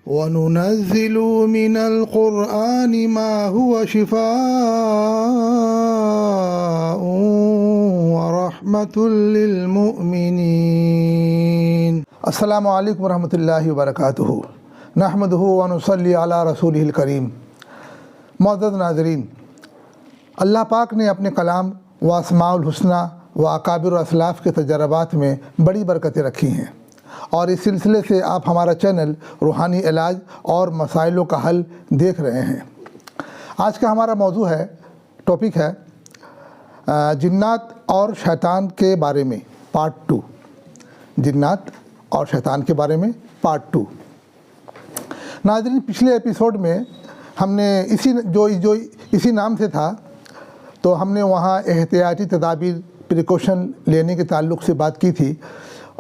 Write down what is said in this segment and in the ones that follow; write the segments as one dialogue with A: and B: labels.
A: وَنُنَزِّلُ مِنَ الْقُرْآنِ مَا هُوَ شِفَاءٌ وَرَحْمَةٌ لِّلْمُؤْمِنِينَ۔ السلام علیکم ورحمۃ اللہ وبرکاتہ۔ نحمدہ ونصلی علی رسولہ الکریم۔ معزز ناظرین، اللہ پاک نے اپنے کلام و اسماء الحسنہ و اکابر اسلاف کے تجربات میں بڑی برکتیں رکھی ہیں، اور اس سلسلے سے آپ ہمارا چینل روحانی علاج اور مسائلوں کا حل دیکھ رہے ہیں۔ آج کا ہمارا موضوع ہے، ٹاپک ہے جنات اور شیطان کے بارے میں پارٹ 2۔ جنات اور شیطان کے بارے میں پارٹ 2۔ ناظرین، پچھلے ایپیسوڈ میں ہم نے اسی نام سے تھا، تو ہم نے وہاں احتیاطی تدابیر پریکاشن لینے کے تعلق سے بات کی تھی،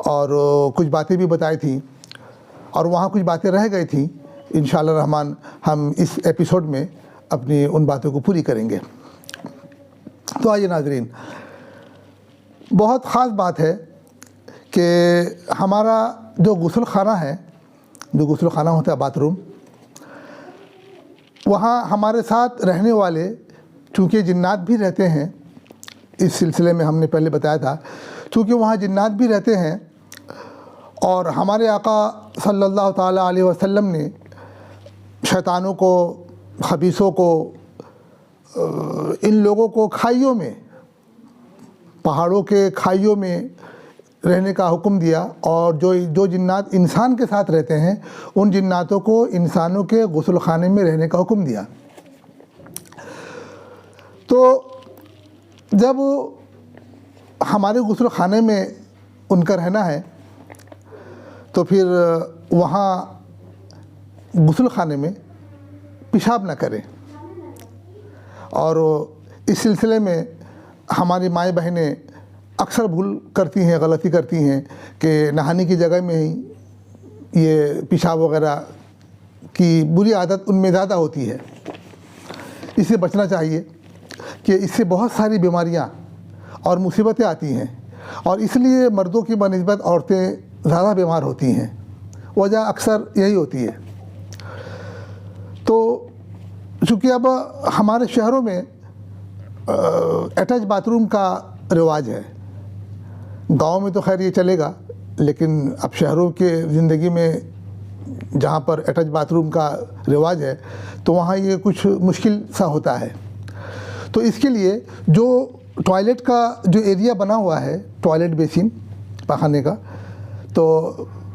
A: اور کچھ باتیں بھی بتائی تھیں، اور وہاں کچھ باتیں رہ گئی تھیں۔ انشاءاللہ الرحمن ہم اس ایپیسوڈ میں اپنی ان باتوں کو پوری کریں گے۔ تو آئیے ناظرین، بہت خاص بات ہے کہ ہمارا جو غسل خانہ ہے، جو غسل خانہ ہوتا ہے باتھ روم، وہاں ہمارے ساتھ رہنے والے چونکہ جنات بھی رہتے ہیں۔ اس سلسلے میں ہم نے پہلے بتایا تھا، چونکہ وہاں جنات بھی رہتے ہیں، اور ہمارے آقا صلی اللہ تعالیٰ علیہ وسلم نے شیطانوں کو، خبیثوں کو، ان لوگوں کو کھائیوں میں، پہاڑوں کے کھائیوں میں رہنے کا حکم دیا، اور جو جنات انسان کے ساتھ رہتے ہیں ان جناتوں کو انسانوں کے غسل خانے میں رہنے کا حکم دیا۔ تو جب ہمارے غسل خانے میں ان کا رہنا ہے، تو پھر وہاں غسل خانے میں پیشاب نہ کریں۔ اور اس سلسلے میں ہماری مائیں بہنیں اکثر بھول کرتی ہیں، غلطی کرتی ہیں کہ نہانے کی جگہ میں ہی یہ پیشاب وغیرہ کی بری عادت ان میں زیادہ ہوتی ہے۔ اس سے بچنا چاہیے کہ اس سے بہت ساری بیماریاں اور مصیبتیں آتی ہیں، اور اس لیے مردوں کی بنسبت عورتیں زیادہ بیمار ہوتی ہیں۔ وجہ اکثر یہی ہوتی ہے۔ تو چونکہ اب ہمارے شہروں میں اٹیچ باتھ روم کا رواج ہے، گاؤں میں تو خیر یہ چلے گا، لیکن اب شہروں کے زندگی میں جہاں پر اٹیچ باتھ روم کا رواج ہے تو وہاں یہ کچھ مشکل سا ہوتا ہے۔ تو اس کے لیے جو ٹوائلٹ کا جو ایریا بنا ہوا ہے، ٹوائلٹ بیسن پخانے کا، تو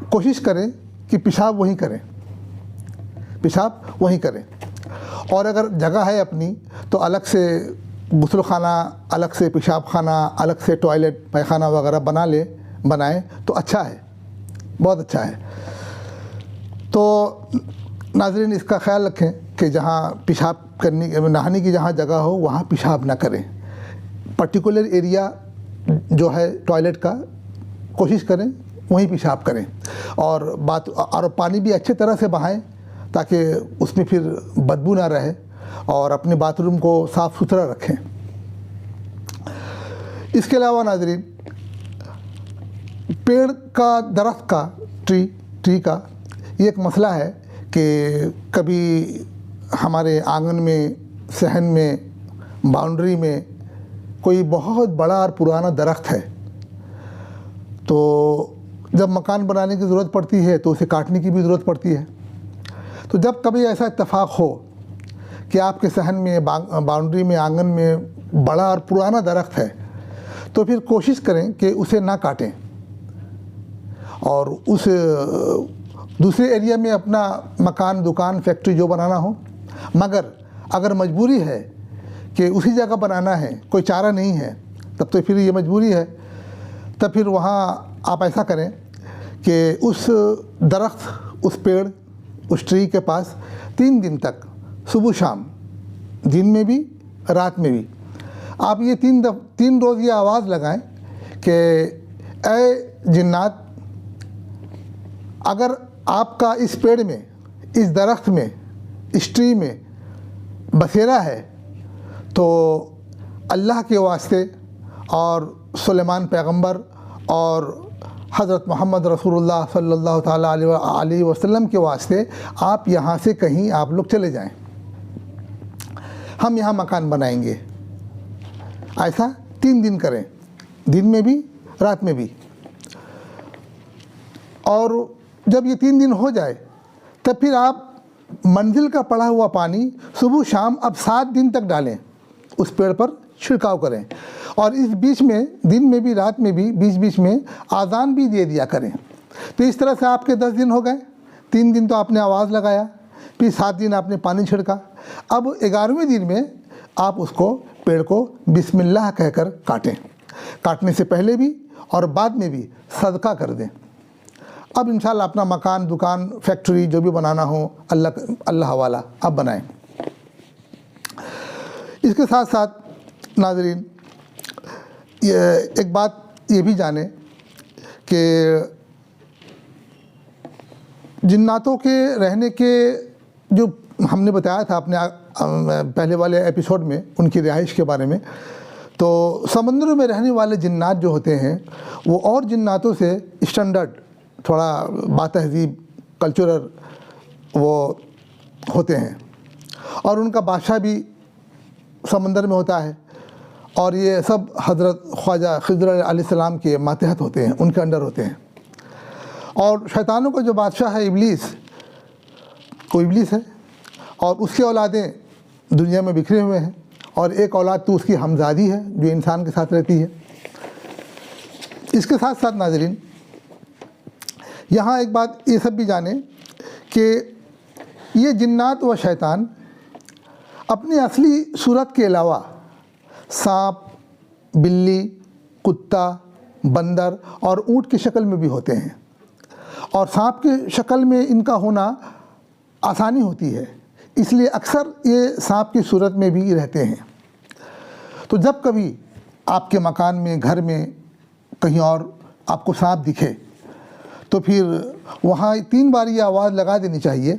A: کوشش کریں کہ پیشاب وہیں کریں، پیشاب وہیں کریں۔ اور اگر جگہ ہے اپنی تو الگ سے غسل خانہ، الگ سے پیشاب خانہ، الگ سے ٹوائلٹ پیخانہ وغیرہ بنائیں تو اچھا ہے، بہت اچھا ہے۔ تو ناظرین، اس کا خیال رکھیں کہ جہاں پیشاب نہانے کی جہاں جگہ ہو وہاں پیشاب نہ کریں۔ پرٹیکولر ایریا جو ہے ٹوائلٹ کا، کوشش کریں وہیں پیشاب کریں، اور پانی بھی اچھے طرح سے بہائیں تاکہ اس میں پھر بدبو نہ رہے، اور اپنے باتھ روم کو صاف ستھرا رکھیں۔ اس کے علاوہ ناظرین، پیڑ کا، درخت کا، ٹری کا یہ ایک مسئلہ ہے کہ کبھی ہمارے آنگن میں، صحن میں، باؤنڈری میں کوئی بہت بڑا اور پرانا درخت ہے، تو جب مکان بنانے کی ضرورت پڑتی ہے تو اسے کاٹنے کی بھی ضرورت پڑتی ہے۔ تو جب کبھی ایسا اتفاق ہو کہ آپ کے صحن میں، باؤنڈری میں، آنگن میں بڑا اور پرانا درخت ہے، تو پھر کوشش کریں کہ اسے نہ کاٹیں، اور اس دوسرے ایریا میں اپنا مکان، دکان، فیکٹری جو بنانا ہو۔ مگر اگر مجبوری ہے کہ اسی جگہ بنانا ہے، کوئی چارہ نہیں ہے، تب تو پھر یہ مجبوری ہے، تب پھر وہاں آپ ایسا کریں کہ اس درخت، اس پیڑ، اس ٹری کے پاس 3 دن تک، صبح شام، دن میں بھی رات میں بھی، آپ یہ 3 روز یہ آواز لگائیں کہ اے جنات، اگر آپ کا اس پیڑ میں، اس درخت میں، اس ٹری میں بسیرا ہے تو اللہ کے واسطے اور سلیمان پیغمبر اور حضرت محمد رسول اللہ صلی اللہ تعالیٰ علیہ وسلم کے واسطے آپ یہاں سے کہیں آپ لوگ چلے جائیں، ہم یہاں مکان بنائیں گے۔ ایسا 3 دن کریں، دن میں بھی رات میں بھی، اور جب یہ 3 دن ہو جائے تب پھر آپ منزل کا پڑا ہوا پانی صبح شام اب 7 دن تک ڈالیں، اس پیڑ پر چھڑکاؤ کریں، اور اس بیچ میں دن میں بھی رات میں بھی بیچ میں آذان بھی دے دیا کریں۔ تو اس طرح سے آپ کے 10 دن ہو گئے۔ 3 دن تو آپ نے آواز لگایا، پھر 7 دن آپ نے پانی چھڑکا، اب 11ویں دن میں آپ اس کو پیڑ کو بسم اللہ کہہ کر کاٹیں، کاٹنے سے پہلے بھی اور بعد میں بھی صدقہ کر دیں۔ اب انشاءاللہ اپنا مکان، دکان، فیکٹری جو بھی بنانا ہو اللہ والا اب بنائیں۔ اس کے ساتھ ساتھ ناظرین ایک بات یہ بھی جانیں کہ جناتوں کے رہنے کے جو ہم نے بتایا تھا اپنے پہلے والے ایپیسوڈ میں ان کی رہائش کے بارے میں، تو سمندروں میں رہنے والے جنات جو ہوتے ہیں وہ اور جناتوں سے اسٹینڈرڈ، تھوڑا باتہذیب، کلچرل وہ ہوتے ہیں، اور ان کا بادشاہ بھی سمندر میں ہوتا ہے، اور یہ سب حضرت خواجہ خضر علیہ السلام کے ماتحت ہوتے ہیں، ان کے انڈر ہوتے ہیں۔ اور شیطانوں کا جو بادشاہ ہے ابلیس، وہ ابلیس ہے، اور اس کی اولادیں دنیا میں بکھرے ہوئے ہیں، اور ایک اولاد تو اس کی ہمزادی ہے جو انسان کے ساتھ رہتی ہے۔ اس کے ساتھ ساتھ ناظرین یہاں ایک بات یہ سب بھی جانیں کہ یہ جنات و شیطان اپنی اصلی صورت کے علاوہ سانپ، بلی، کتا، بندر اور اونٹ کی شکل میں بھی ہوتے ہیں، اور سانپ کی شکل میں ان کا ہونا آسانی ہوتی ہے، اس لیے اکثر یہ سانپ کی صورت میں بھی رہتے ہیں۔ تو جب کبھی آپ کے مکان میں، گھر میں، کہیں اور آپ کو سانپ دکھے تو پھر وہاں 3 بار یہ آواز لگا دینی چاہیے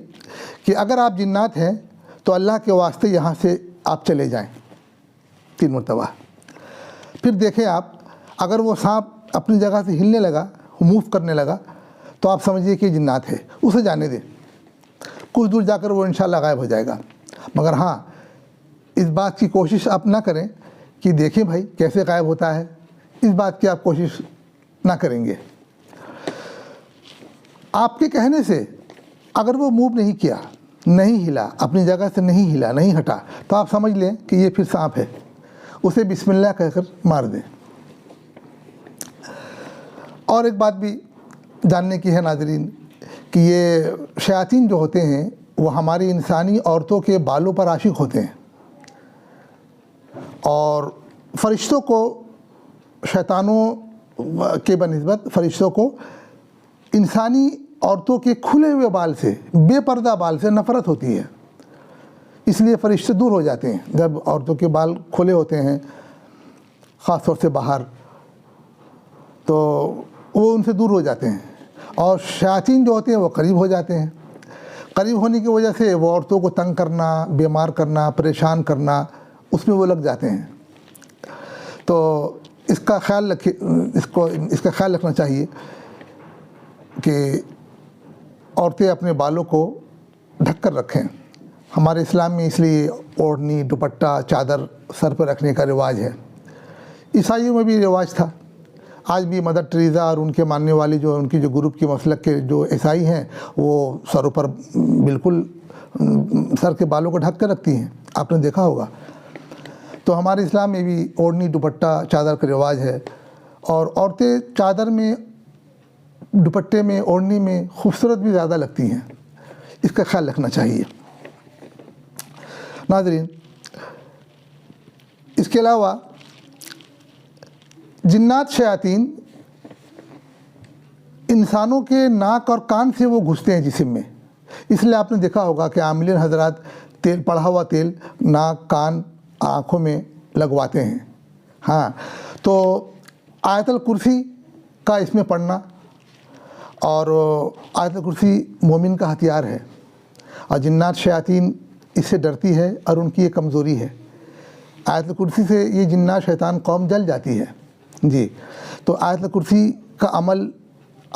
A: کہ اگر آپ جنات ہیں تو اللہ کے واسطے یہاں سے آپ چلے جائیں، 3 مرتبہ۔ پھر دیکھیں آپ، اگر وہ سانپ اپنی جگہ سے ہلنے لگا، موو کرنے لگا، تو آپ سمجھیے کہ جنات ہے، اسے جانے دیں، کچھ دور جا کر وہ انشاءاللہ غائب ہو جائے گا۔ مگر ہاں، اس بات کی کوشش آپ نہ کریں کہ دیکھیں بھائی کیسے غائب ہوتا ہے، اس بات کی آپ کوشش نہ کریں گے۔ آپ کے کہنے سے اگر وہ موو نہیں کیا، نہیں ہلا، اپنی جگہ سے نہیں ہلا، نہیں ہٹا، تو آپ سمجھ لیں کہ یہ پھر سانپ ہے، اسے بسم اللہ کہہ کر مار دیں۔ اور ایک بات بھی جاننے کی ہے ناظرین کہ یہ شیاطین جو ہوتے ہیں وہ ہماری انسانی عورتوں کے بالوں پر عاشق ہوتے ہیں، اور فرشتوں کو، شیطانوں کے بنسبت فرشتوں کو انسانی عورتوں کے کھلے ہوئے بال سے، بے پردہ بال سے نفرت ہوتی ہے، اس لیے فرشتے دور ہو جاتے ہیں جب عورتوں کے بال کھلے ہوتے ہیں، خاص طور سے باہر، تو وہ ان سے دور ہو جاتے ہیں، اور شیاطین جو ہوتے ہیں وہ قریب ہو جاتے ہیں۔ قریب ہونے کی وجہ سے وہ عورتوں کو تنگ کرنا، بیمار کرنا، پریشان کرنا، اس میں وہ لگ جاتے ہیں۔ تو اس کا خیال رکھنا چاہیے کہ عورتیں اپنے بالوں کو ڈھک کر رکھیں۔ ہمارے اسلام میں اس لیے اوڑھنی، دوپٹہ، چادر سر پر رکھنے کا رواج ہے۔ عیسائیوں میں بھی رواج تھا، آج بھی مدر ٹریزا اور ان کے ماننے والے جو ان کی جو گروپ کے مسلک کے جو عیسائی ہیں وہ سروں پر بالکل سر کے بالوں کو ڈھک کر رکھتی ہیں، آپ نے دیکھا ہوگا۔ تو ہمارے اسلام میں بھی اوڑھنی، دوپٹہ، چادر کا رواج ہے، اور عورتیں چادر میں، دوپٹے میں، اوڑھنی میں خوبصورت بھی زیادہ لگتی ہیں، اس کا خیال رکھنا چاہیے۔ ناظرین اس کے علاوہ جنات، شیاطین انسانوں کے ناک اور کان سے وہ گھستے ہیں جسم میں، اس لیے آپ نے دیکھا ہوگا کہ عاملین حضرات تیل، پڑھا ہوا تیل ناک، کان، آنکھوں میں لگواتے ہیں۔ ہاں، تو آیت الکرسی کا اس میں پڑھنا، اور آیت الکرسی مومن کا ہتھیار ہے، اور جنات، شیاطین اس سے ڈرتی ہے، اور ان کی یہ کمزوری ہے۔ آیت الکرسی سے یہ جنات، شیطان قوم جل جاتی ہے۔ جی، تو آیت الکرسی کا عمل